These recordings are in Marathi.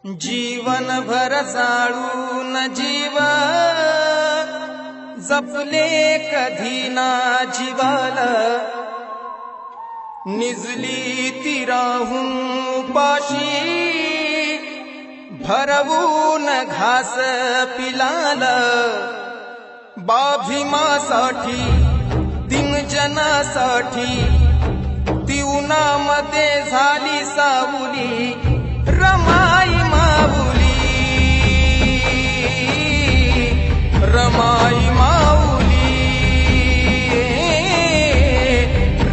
जीवनभर जाळून जीव जपले कधी ना जीवाला, निजली ती राहून उपाशी भरवून घास पिलाला. बाभीमासाठी दिनजनासाठी ती उन्हामध्ये झाली सावली, रमाई माऊली रमाई माऊली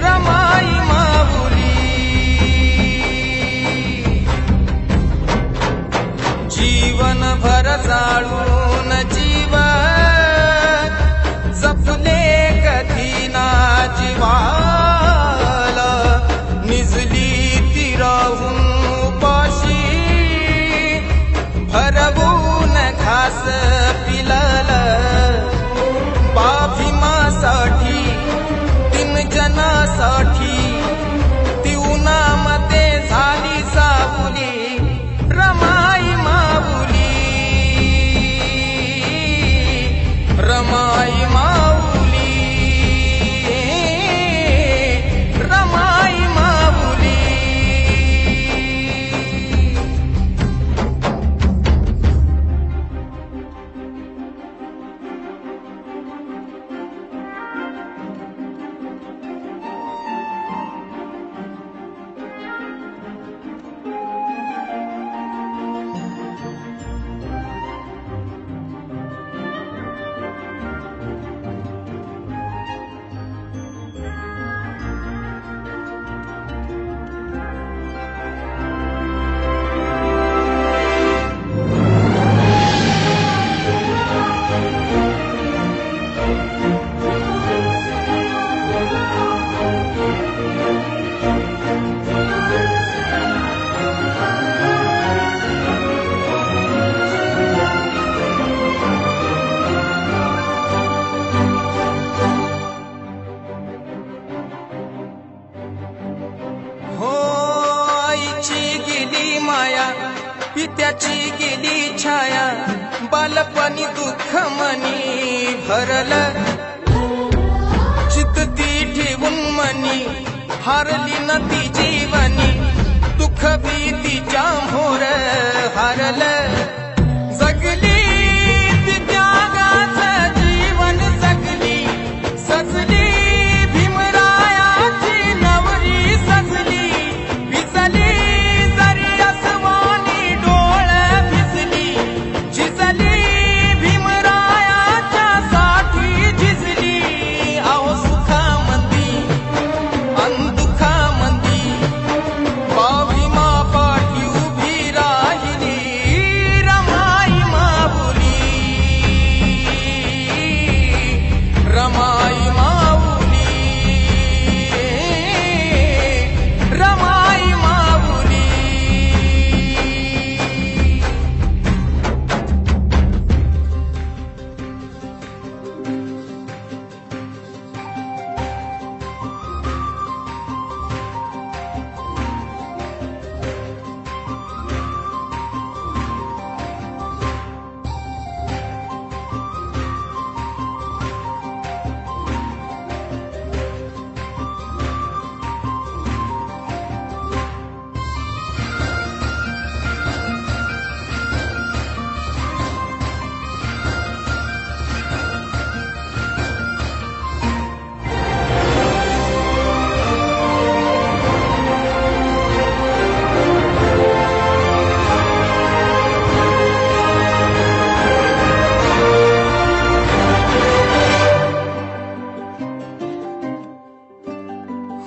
रमाई माऊली. जीवनभर जाळून जीव जपले कधी ना जीवाला, निजली ती राहून उपाशी भरवून घास पिलाला. बाभीमासाठी दिनजनासाठी ती उन्हामध्ये झाली सावली, रमाई माऊली रमाई माऊली रमाई माऊली. पित्याची गेली छाया, बालपणी दुःख मनी भरलं. चित्ती ठेवून मनी हारली न ती जीवनी, दुःख भीतीच्या मोर हारलं. जगली ती त्यागाचं जीवन जगली, सजली भीमरायाची नवरी सजली. भिजली जरी असवानी डोळ भिजली, झिजली भीमरायाच्या साठी झिजली. अहो सुखामंदी अन दुःखामंदी बाभीमा पाठी उभी राहिली, रमाई माऊली रमाई माऊली रमाई माऊली.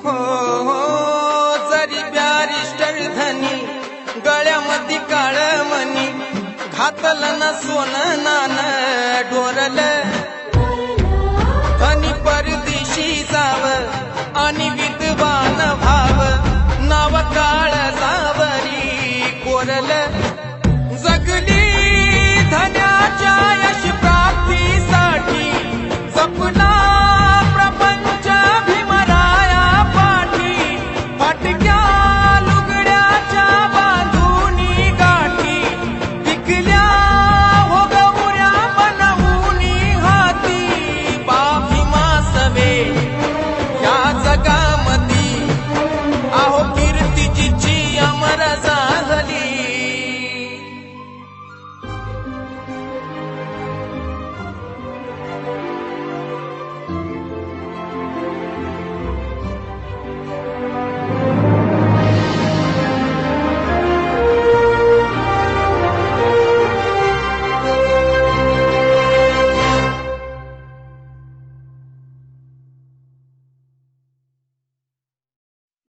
हो हो जरी बॅरिस्टर धनी गळ्यामध्ये काळ मनी, घातलं न सोनं नानं डोरलं. धनी परदेशी जाव आणि विद्वान भाव, नाव काळ जावरी कोरलं. जगली